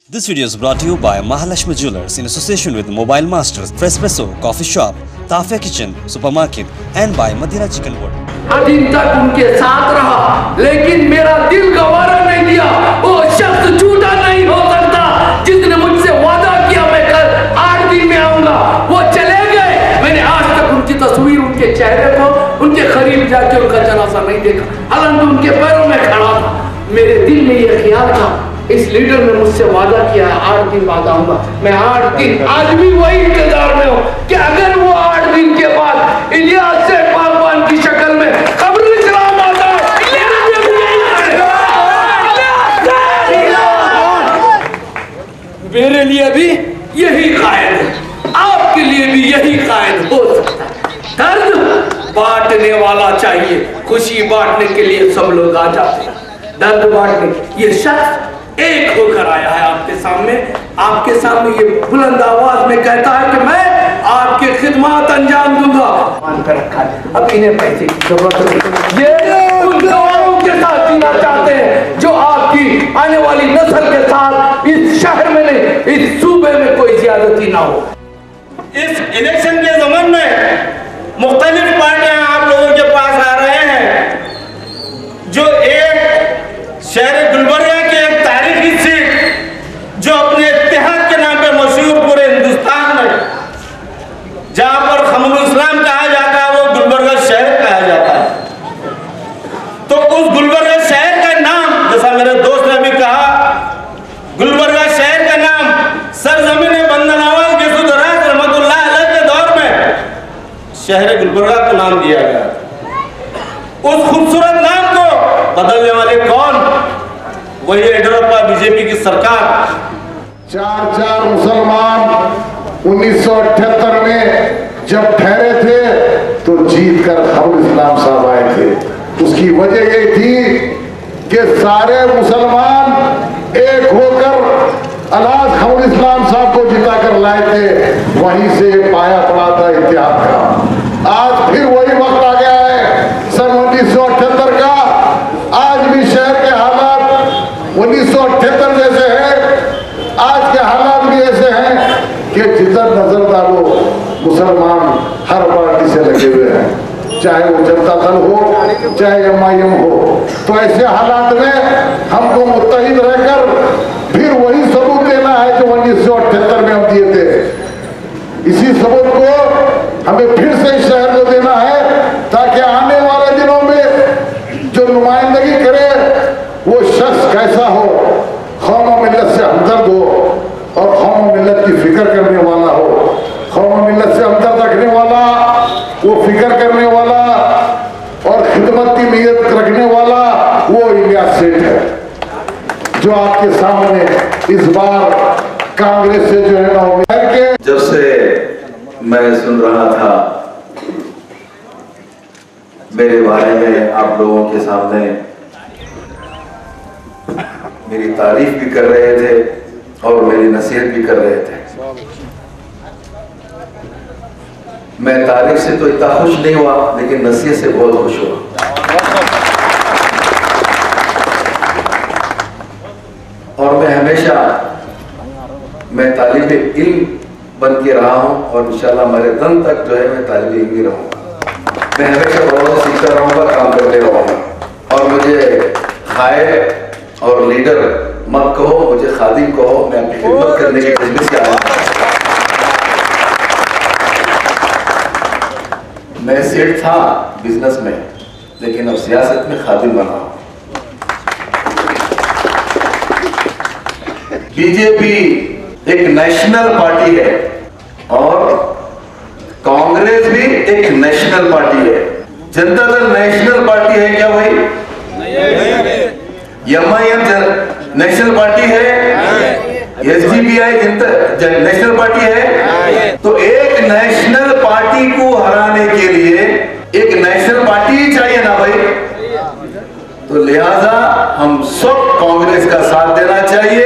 This video is brought to you by Mahalakshmi Jewelers in association with Mobile Masters, Frespresso, Coffee Shop, Tafia Kitchen, Supermarket and by Madira Chicken World. दिन तक उनके साथ रहा, लेकिन मेरा दिल गवारा नहीं दिया। वो शख्स झूठा नहीं हो सकता जिसने मुझसे वादा किया मैं कल 8 दिन में आऊंगा। वो चले गए, मैंने आज तक उनकी तस्वीर, उनके चेहरे को, उनके करीब जाके उनका जनाजा नहीं देखा, हालांकि उनके पैरों में खड़ा था। मेरे दिल में ये ख्याल था, इस लीडर ने मुझसे वादा किया है 8 दिन बाद आऊंगा। मैं 8 दिन आज भी वही इंतजार में हूँ कि अगर वो 8 दिन के बाद इलियास से पाकवान की शक्ल में खबर इस्लाम आता है, मेरे लिए भी यही कायद है, आपके लिए भी यही कायद हो सकता है। दर्द बांटने वाला चाहिए, खुशी बांटने के लिए सब लोग आ जाते हैं। दर्द बांटने ये शख्स एक होकर आया है आपके सामने ये बुलंद आवाज में कहता है कि मैं आपके खिदमत अंजाम दूंगा। मान कर रखा है, अब इन्हें पैसे की जरूरत नहीं। ये उन जवानों के साथ जीना चाहते हैं जो आपकी आने वाली नस्ल के साथ इस शहर में नहीं, इस सूबे में कोई ज्यादती ना हो। इस इलेक्शन के ज़माने में मुख्तलिफ पार्टियां आप लोगों के पास आ रहे हैं, जो एक शहर गुलबर्गा की एक तारीखी सीट जो अपने इत्तेहाद के नाम पे मशहूर पूरे हिंदुस्तान में, जहां पर खमरुल इस्लाम कहा जाता है वो गुलबर्गा शहर कहा जाता है। तो उस गुलबर्गा शहर का नाम, जैसा मेरे दोस्त ने भी कहा, गुलबर्गा शहर का नाम सरजमीन बंदनवाज के सुदराज रहमतुल्लाह अलैह के दौर में शहर गुलबर्गा को नाम दिया गया। उस खूबसूरत नाम को बदलने वाले कौन? वही येडियुरप्पा बीजेपी की सरकार। 4 मुसलमान 1978 में जब ठहरे थे तो जीत कर खमरुल इस्लाम साहब आए थे। उसकी वजह ये थी कि सारे मुसलमान एक होकर अलाज खमरुल इस्लाम साहब को जिता कर लाए थे। वहीं से पाया पड़ा था इत्तेहाद का। आज फिर वही वक्त आ गया है सन 1978 का। आज भी शहर के हालात 1978 जैसे हैं, आज के हालात भी ऐसे हैं कि जिधर नजर डालो मुसलमान हर पार्टी से लगे हुए हैं, चाहे वो जनता दल हो चाहे MIM हो। तो ऐसे हालात में हमको मुत्तहिद रहकर फिर वही सबूत देना है जो 1978 में हम दिए थे। इसी सबूत को हमें फिर से इस शहर को देना है ताकि आने वाले दिनों में जो नुमाइंदगी करे वो शख्स कैसा हो, कौम और मिल्लत से हमदर्द हो और कौम और मिल्लत की फिक्र करने वाला हो। कौम और मिल्लत से हमदर्द रखने वाला, वो फिक्र करने वाला और खिदमत की नीयत रखने वाला वो इलियास सेठ है जो आपके सामने इस बार कांग्रेस से जो है ना उम्मीदवार के। जब से मैं सुन रहा था मेरे बारे में आप लोगों के सामने मेरी तारीफ भी कर रहे थे और मेरी नसीहत भी कर रहे थे, मैं तारीफ से तो इतना खुश नहीं हुआ लेकिन नसीहत से बहुत खुश हुआ। और मैं हमेशा तालिब इल्म बन के रहा हूं और इंशाल्लाह मेरे दम तक जो है मैं तालिब इल्म ही रहूंगा। मैं हमेशा बहुत सीखता रहूंगा, काम करते रहूंगा। और मुझे खाए और लीडर मत कहो, मुझे खादिम कहो, मैं अपनी खिदमत करने की कोशिश से आया। मैं सेठ था बिजनेस में, लेकिन अब सियासत में खादिम बना हूं। बीजेपी एक नेशनल पार्टी है और कांग्रेस भी एक नेशनल पार्टी है। जनता दल नेशनल पार्टी है क्या भाई? MIM नेशनल पार्टी है? SGPI नेशनल पार्टी है? तो एक नेशनल पार्टी को हराने के लिए एक नेशनल पार्टी ही चाहिए ना भाई। तो लिहाजा हम सब कांग्रेस का साथ देना चाहिए,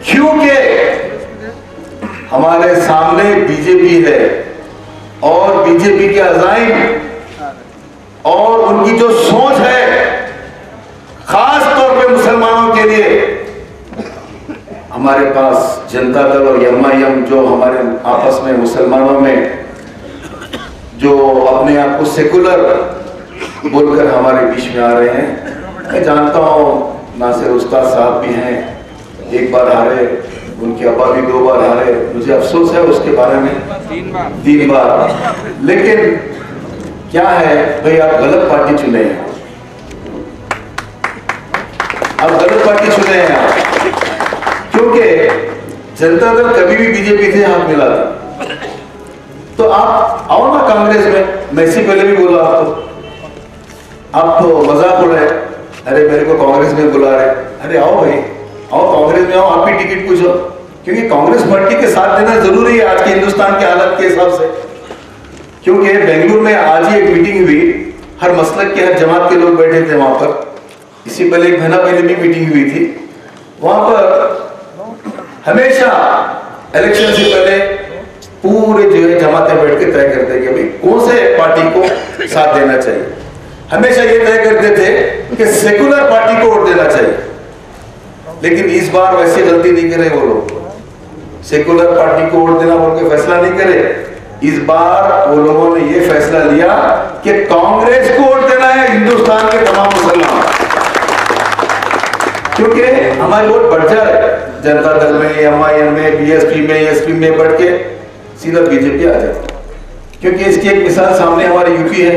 क्योंकि हमारे सामने बीजेपी है और बीजेपी के अज़ाइम और उनकी जो सोच है खास तौर पे मुसलमानों के लिए हमारे पास जनता दल और MIM जो हमारे आपस में मुसलमानों में जो अपने आप को सेकुलर बोलकर हमारे बीच में आ रहे हैं। मैं जानता हूँ नासिर उस्ताद साहब भी हैं, एक बार हारे, उनके अब्बा भी 2 बार हारे, मुझे अफसोस है उसके बारे में, 3 बार। लेकिन क्या है भाई, आप गलत पार्टी चुने हैं, आप गलत पार्टी चुने हैं आप, क्योंकि जनता दल कभी भी बीजेपी से हाथ मिला था। तो आप आओ ना कांग्रेस में, मैं इससे पहले भी बोला आप तो मजाक उड़ाए, अरे मेरे को कांग्रेस में बुला रहे, अरे आओ भाई, आओ कांग्रेस में आओ, आप ही टिकट पूछो, क्योंकि कांग्रेस पार्टी के साथ देना जरूरी है आज के हिंदुस्तान के हालत के हिसाब से। क्योंकि बेंगलुरु में आज ही एक मीटिंग हुई, हर मसलक के हर जमात के लोग बैठे थे वहां पर, इससे पहले 1 महीना पहले भी मीटिंग हुई थी। वहां पर हमेशा इलेक्शन से पहले पूरे जो है जमातें बैठ के तय करते कि भाई कौन से पार्टी को साथ देना चाहिए। हमेशा ये तय करते थे कि सेकुलर पार्टी को वोट देना चाहिए, लेकिन इस बार वैसी गलती नहीं करे वो लोग, सेकुलर पार्टी को वोट देना बोल के फैसला नहीं करे। इस बार वो लोगों ने ये फैसला लिया कि कांग्रेस को वोट देना है हिंदुस्तान के तमाम मुसलमान, क्योंकि हमारी वोट बढ़ जाए जनता दल में, MIM में, BSP में, SP में बढ़ के सीधा बीजेपी आ जाए। क्योंकि इसकी एक मिसाल सामने हमारे यूपी है,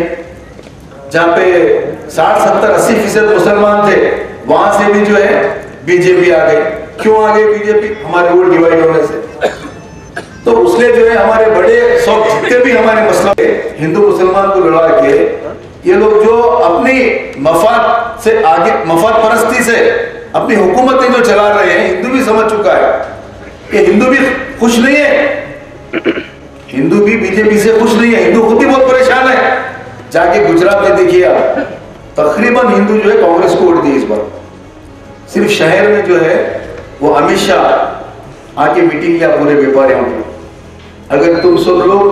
जहां पे 60, 70, 80% मुसलमान थे, वहां से भी जो है बीजेपी आ गई। क्यों आ गई बीजेपी? हमारे वोट डिवाइड होने से। तो उसने जो है हमारे बड़े सब जितने भी हमारे मसले हिंदू मुसलमान को लड़ा के ये लोग जो अपनी मफाद से आगे, मफाद परस्ती से अपनी हुकूमतें जो चला रहे हैं, हिंदू भी समझ चुका है कि हिंदू भी खुश नहीं है, हिंदू भी बीजेपी से खुश नहीं है, हिंदू खुद भी बहुत परेशान है। जाके गुजरात में देखिए आप, तकरीबन हिंदू जो है कांग्रेस को वोट दी इस बार। सिर्फ शहर में जो है वो अमित शाह आके मीटिंग लिया पूरे व्यापारियों की, अगर तुम सब लोग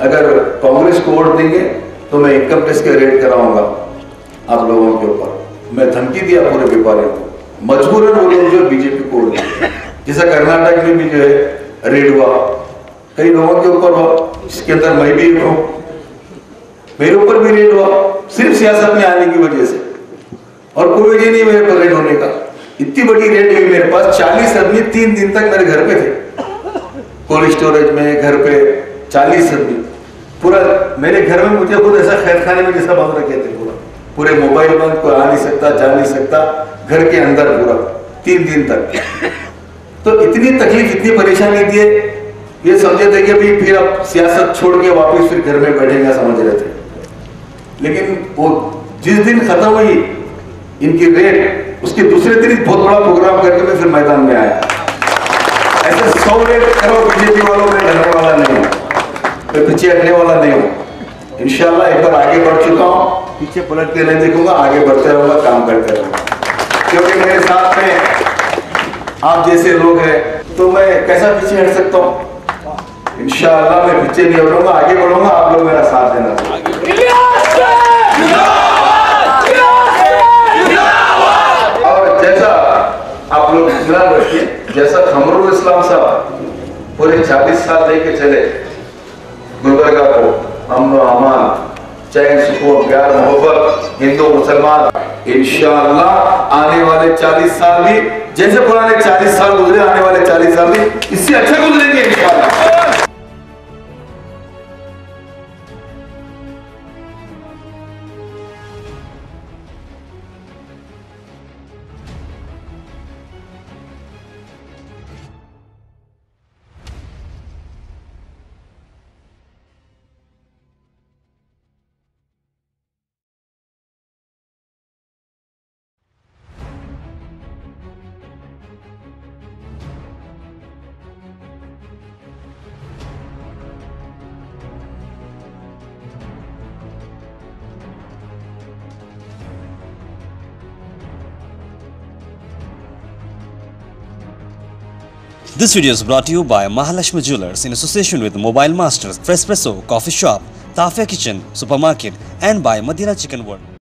अगर कांग्रेस को वोट देंगे तो मैं इनकम टैक्स का रेड कराऊंगा आप लोगों के ऊपर। मैं धमकी दिया पूरे व्यापारियों को, मजबूरन वो लोग जो बीजेपी को वोट दिए। जैसा कर्नाटक में भी जो है रेड हुआ, कई लोगों के ऊपर हुआ, इसके अंदर मैं भी हूं, मेरे ऊपर भी रेड हुआ, सिर्फ सियासत में आने की वजह से, और कोई वजह नहीं मेरे पर रेड होने का। इतनी बड़ी रेड हुई मेरे पास, 40 आदमी 3 दिन तक मेरे घर पे थे, कोल्ड स्टोरेज में, घर पे 40 आदमी पूरा मेरे घर में। मुझे खुद ऐसा खैर खाने में जैसा बंद रखे थे, पूरे मोबाइल बंद, कोई आ नहीं सकता, जा नहीं सकता, घर के अंदर पूरा 3 दिन तक। तो इतनी तकलीफ, इतनी परेशानी थी, ये समझे थे कि भाई फिर अब सियासत छोड़ के वापस फिर घर में बैठेंगे समझ रहे थे। लेकिन वो जिस दिन खत्म हुई इनकी रेड, उसके दूसरे दिन बहुत बड़ा प्रोग्राम करके मैं फिर मैदान में आया। ऐसे 100 रेड करो बीजेपी वालों में डरने वाला नहीं हूँ, मैं पीछे हटने वाला नहीं हूँ। इंशाल्लाह एक बार आगे बढ़ चुका हूँ, पीछे पलट के नहीं देखूंगा, आगे बढ़ते रहूंगा, काम करते रहूंगा। क्योंकि मेरे साथ में आप जैसे लोग हैं, तो मैं कैसा पीछे हट सकता हूँ? इंशाल्लाह मैं पीछे नहीं हटूंगा, आगे बढ़ूंगा, आप लोग मेरा साथ देना। और जैसा आप लोग ध्यान रखिए, जैसा खमरुल इस्लाम साहब पूरे 40 साल लेके चले गुलबर्गा को, अमन अमान, चैन, सुकून, प्यार, मोहब्बत, हिंदू मुसलमान, इंशाअल्लाह आने वाले 40 साल भी जैसे पुराने 40 साल गुजरे, आने वाले 40 साल भी इससे अच्छा गुजरेंगे इंशाअल्लाह। This video is brought to you by Mahalakshmi Jewelers in association with Mobile Masters, Frespresso, Coffee Shop, Tafia Kitchen, Supermarket and by Madina Chicken World.